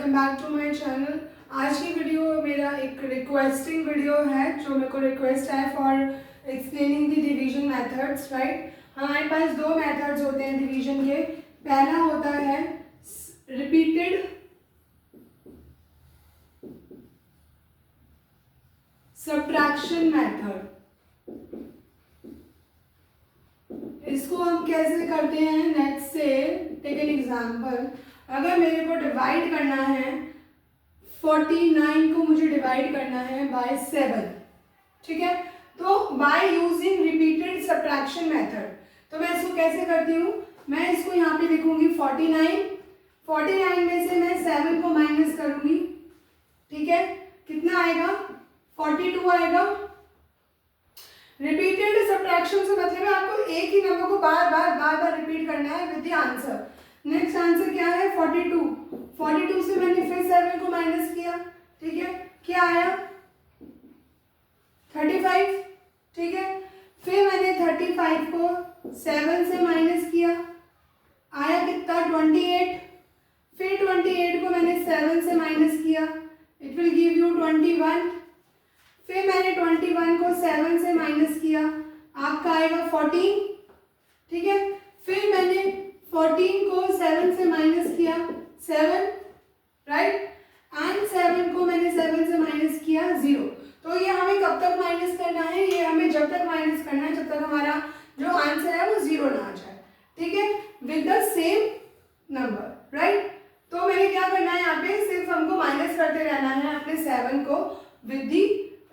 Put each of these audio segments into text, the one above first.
Welcome back to my channel. आज की video मेरा एक रिक्वेस्टिंग वीडियो है जो मेरे को रिक्वेस्ट है for explaining the division methods. Right, हमारे पास दो मेथड्स होते हैं डिवीजन के। पहला होता है रिपीटेड सब्ट्रैक्शन मेथड। इसको हम कैसे करते हैं, नेक्स्ट से टेक एन एग्जाम्पल। अगर मेरे को डिवाइड करना है 49 को मुझे डिवाइड करना है बाय 7, ठीक है, तो by using repeated subtraction method. तो मैं इसको कैसे करती हूँ, मैं इसको यहाँ पे लिखूंगी 49 में से मैं 7 को माइनस करूंगी, ठीक है, कितना आएगा 42 आएगा। रिपीटेड सब्ट्रैक्शन से मतलब है आपको एक ही नंबर को बार बार रिपीट करना है with the answer. Next answer क्या है 42 से मैंने फिर 7 को माइनस किया, ठीक है, क्या आया 35, ठीक है, फिर मैंने 35 को 7 से माइनस किया, आया कितना 28, फिर 28 को मैंने 7 से माइनस किया, इट विल गिव यू 21, फिर मैंने 21 को 7 से माइनस किया, आपका आएगा 14, ठीक है, फिर मैंने 14 को 7 से माइनस किया 7, राइट, एंड 7 को मैंने 7 से माइनस किया 0। तो ये हमें कब तक माइनस करना है, ये हमें जब तक माइनस करना है जब तक हमारा जो आंसर है वो 0 ना आ जाए, ठीक है, with the same number. Right, तो मैंने क्या करना है यहाँ पे, सिर्फ हमको माइनस करते रहना है अपने 7 को विद दी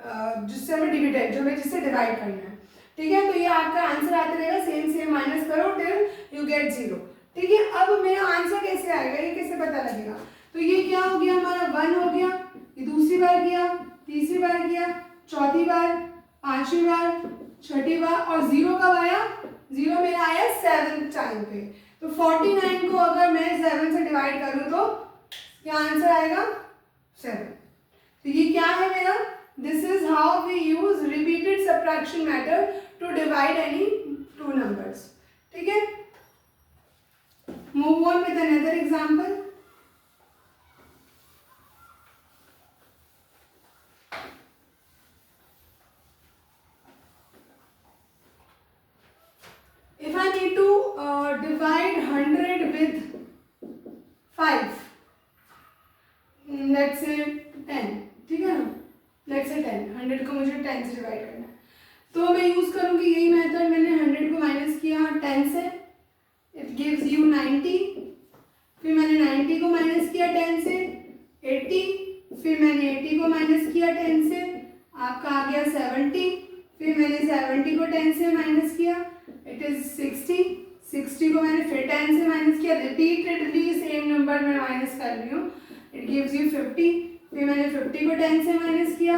जिससे हमें डिविडेंड जो हमें जिससे डिवाइड करना है, ठीक है। तो ये आपका आंसर आता रहेगा, सेम माइनस करो टिल यू गेट 0, ठीक है। अब मेरा आंसर कैसे आएगा, ये कैसे पता लगेगा, तो ये क्या हो गया हमारा 1 हो गया, ये दूसरी बार किया, तीसरी बार किया, चौथी बार, पांचवी बार, छठी बार, और 0 कब आया, 0 मेरा आया 7th टाइम पे। तो 49 को अगर मैं 7 से डिवाइड करूं तो क्या आंसर आएगा 7। तो ये क्या है मेरा, this is how we use repeated subtraction method to divide any two numbers, ठीक है। Move on with another example. If I need to divide 100 with 5, let's say 10, ठीक है ना, लेट्स से 10, 100 को मुझे 10 से डिवाइड करना है, तो मैं यूज़ करूँगी यही मेथड। मैंने 100 को माइनस किया 10 से, इट गिव्स यू 90, फिर मैंने 90 को माइनस किया 10 से 80, फिर मैंने 80 को माइनस किया 10 से, आपका आ गया 70, फिर मैंने 70 को 10 से माइनस किया, इट इज़ 60 को मैंने फिर 10 से माइनस किया, रिपीटेडली सेम नंबर में माइनस कर रही हूँ, इट गिव्स यू 50, फिर मैंने 50 को 10 से माइनस किया,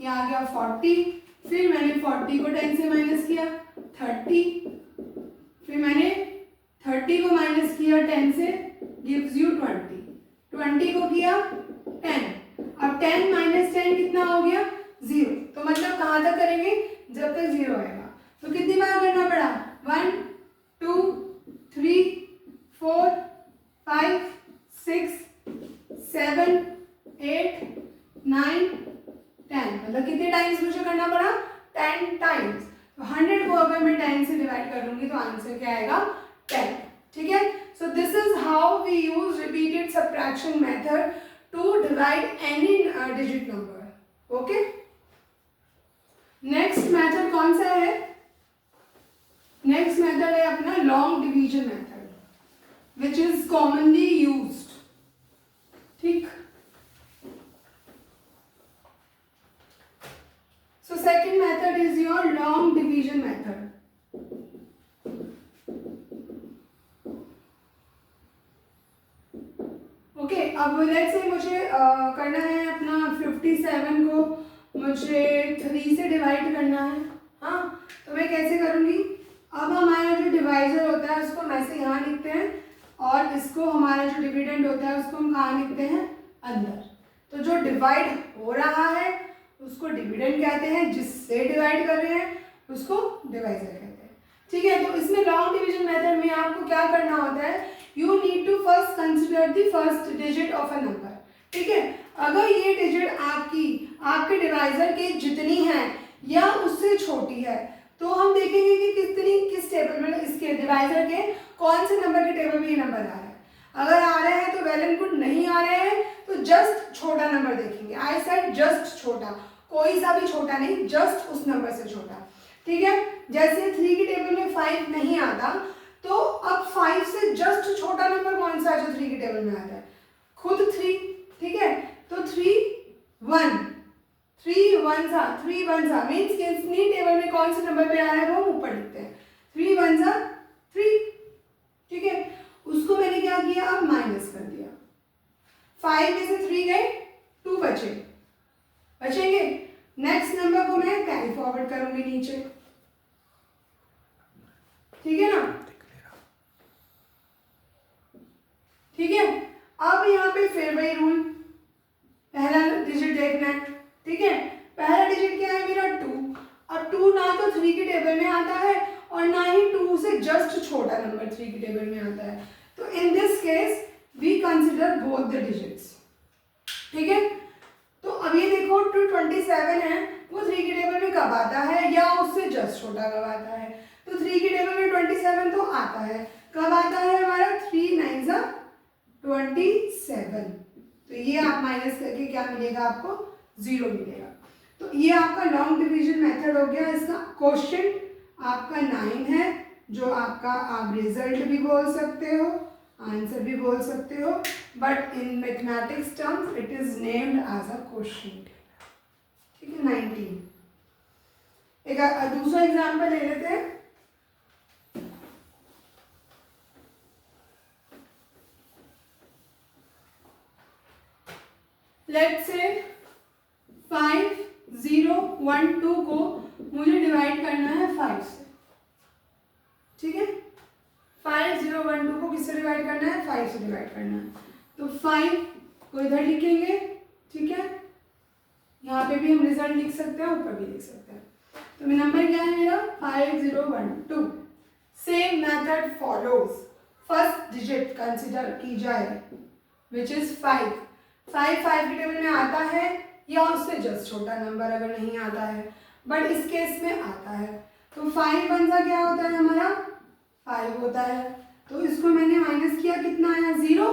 ये आ गया 40, फिर मैंने 40 को 10 से माइनस किया 30, फिर मैंने 30 को माइनस किया 10 से, गिव्स यू 20 को किया 10, अब 10 माइनस 10 कितना हो गया 0। तो मतलब कहाँ तक करेंगे, जब तक 0 आएगा। तो कितनी बार करना पड़ा, 1 2 3 4 5 6 7 8 9 10, मतलब कितने टाइम्स मुझे करना पड़ा, 10 टाइम्स। तो 100 को अगर मैं 10 से डिवाइड कर लूंगी तो आंसर क्या आएगा 10, ठीक है। So this is how we use repeated subtraction method to divide any digit number. Okay, next method कौन सा है, नेक्स्ट मेथड है अपना long division method which is commonly used, ठीक। So second method is your long division method. Okay, अब let's say मुझे करना है अपना 57 को मुझे 3 से डिवाइड करना है, हाँ, तो मैं कैसे करूँगी, अब हमारा जो डिवाइजर होता है उसको हम ऐसे यहाँ लिखते हैं, और इसको हमारा जो डिविडेंड होता है उसको हम कहाँ लिखते हैं, अंदर। तो जो डिवाइड हो रहा है उसको डिविडेंड कहते हैं, जिससे डिवाइड कर रहे हैं उसको डिवाइजर कहते हैं, ठीक है। तो इसमें लॉन्ग डिवीजन मेथड में आपको क्या करना होता है, you need to first consider the first digit of a number. ठीक है। अगर ये डिजिट आपके डिवाइजर के जितनी है या उससे छोटी है तो हम देखेंगे कि किस टेबल में इसके डिवाइजर के कौन से नंबर के टेबल में ये नंबर आ रहा है। अगर आ रहे हैं तो वेल एंड गुड, नहीं आ रहे हैं तो जस्ट छोटा नंबर देखेंगे। आई सेड जस्ट छोटा, कोई सा भी छोटा नहीं, जस्ट उस नंबर से छोटा। ठीक है, जैसे 3 की टेबल में 5 नहीं आता तो अब 5 से जस्ट छोटा नंबर कौन सा है जो 3 की टेबल में आता है? खुद 3। ठीक है, तो 3 1 3 1 सा 3 1 सा मीन्स कितनी टेबल में कौन से नंबर पे आ रहा है वो ऊपर लिखते हैं। 3 1 सा 3। ठीक है, उसको मैंने क्या किया, अब माइनस कर दिया। 5 में से 3 गए, 2 बचेंगे। नेक्स्ट नंबर को मैं कैरी फॉरवर्ड करूंगी नीचे। ठीक है ना, ठीक है। अब यहाँ पे फिर वही रूल, पहला डिजिट देखना है। ठीक है, पहला डिजिट क्या है मेरा 2। अब 2 ना तो 3 की टेबल में आता है और ना ही 2 से जस्ट छोटा नंबर 3 की टेबल में आता है। तो in this case we consider both the digits. ठीक है, तो अब ये देखो 227 है, वो 3 की टेबल में कब आता है या उससे जस्ट छोटा कब आता है? तो 3 की टेबल में 27 तो आता है, कब आता है हमारा? 3 9 सा 27। तो ये आप माइनस करके क्या मिलेगा आपको? 0 मिलेगा। तो ये आपका लॉन्ग डिवीजन मेथड हो गया। इसका क्वेश्चन आपका 9 है, जो आपका आप रिजल्ट भी बोल सकते हो, आंसर भी बोल सकते हो, but in mathematics terms it is named as a question. ठीक है, 19। एक दूसरा एग्जाम्पल ले लेते हैं। लेट्स से 5 0 1 2 को मुझे डिवाइड करना है 5 से। ठीक है, 5 0 1 2 को किससे डिवाइड करना है? 5 से डिवाइड करना है। तो 5 को इधर लिखेंगे। ठीक है, यहाँ पे भी हम रिजल्ट लिख सकते हैं, ऊपर भी लिख सकते हैं। तो नंबर क्या है मेरा? 5 0 1 2। Same method follows. First digit consider की जाए विच इज 5 की टेबल में आता है या उससे जस्ट छोटा नंबर अगर नहीं आता है, बट इस केस में आता है। तो 5 1 सा क्या होता है हमारा? 5 होता है। तो इसको मैंने माइनस किया, कितना आया? 0।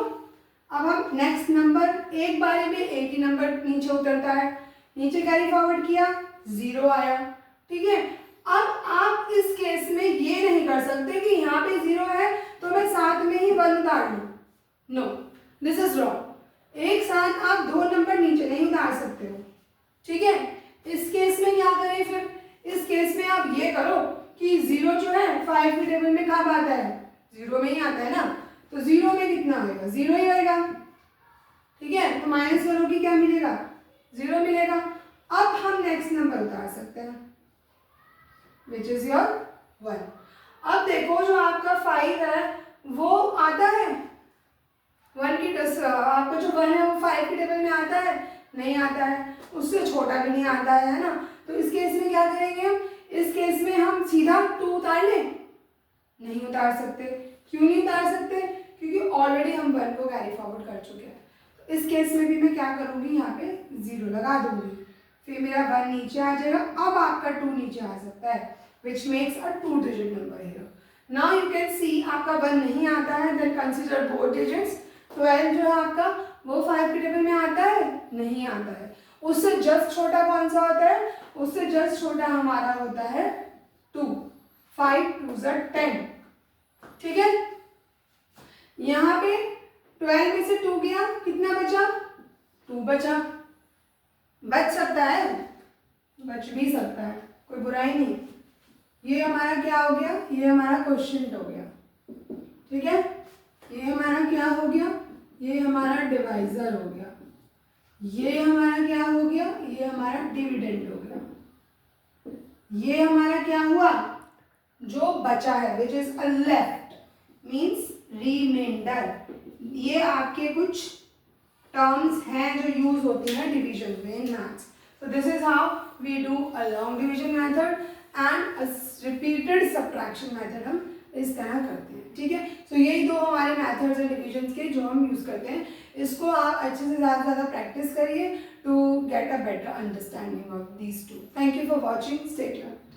अब हम नेक्स्ट नंबर, एक बारी में एक ही नंबर नीचे उतरता है, नीचे कैरी फॉरवर्ड किया, 0 आया। ठीक है, अब आप इस केस में ये नहीं कर सकते कि यहाँ पे 0 है तो मैं साथ में ही 1 उतार लूँ। No, this is wrong. एक साथ आप 2 नंबर नीचे नहीं उतार सकते हो। ठीक है, इस केस में क्या करें फिर? इस केस में आप ये करो कि 0 जो है 5 की टेबल में कब आता है? 0 में ही आता है ना, तो 0 में कितना होगा? 0 ही होगा। ठीक है, तो माइनस करोगे क्या मिलेगा? 0 मिलेगा। अब हम नेक्स्ट नंबर उतार सकते हैं विच इज योर 1। अब देखो जो आपका 5 है वो आता है 1 की आपका जो 1 है वो 5 की टेबल में आता है? नहीं आता है, उससे छोटा भी नहीं आता है ना। तो इस केस में क्या करेंगे हम? इस केस में हम सीधा 2 उतार लें? नहीं उतार सकते। क्यों नहीं उतार सकते? क्योंकि ऑलरेडी हम 1 को कैरी फॉरवर्ड कर चुके हैं। तो इस केस में भी मैं क्या करूँगी, यहाँ पे 0 लगा दूंगी, फिर मेरा 1 नीचे आ जाएगा। अब आपका 2 नीचे आ सकता है which makes a 2 digit number here. Now you can see आपका 1 नहीं आता है, देन कंसिडर बोथ डिजिट्स। 12 जो है आपका वो 5 की टेबल में आता है? नहीं आता है। उससे जस्ट छोटा कौन सा होता है? उससे जस्ट छोटा हमारा होता है 2। 5 2 10। ठीक है, यहाँ पे 12 में से 2 गया, कितना बचा? 2 बचा। बच सकता है, बच भी सकता है, कोई बुराई नहीं। ये हमारा क्या हो गया? ये हमारा क्वोशिएंट हो गया। ठीक है, ये हमारा क्या हो गया? ये हमारा डिवाइजर हो गया। ये हमारा क्या हो गया? ये हमारा डिविडेंड हो गया। ये हमारा क्या हुआ? जो बचा है which is a left means remainder. ये आपके कुछ टर्म्स हैं जो यूज होती हैं डिवीजन में in maths. So this is how we do a long division method and a repeated subtraction method हम इस तरह करते हैं, ठीक है। सो यही दो हमारे मेथड्स हैं डिविजन के जो हम यूज़ करते हैं। इसको आप अच्छे से ज़्यादा प्रैक्टिस करिए to get a better understanding of these two. Thank you for watching, stay tuned.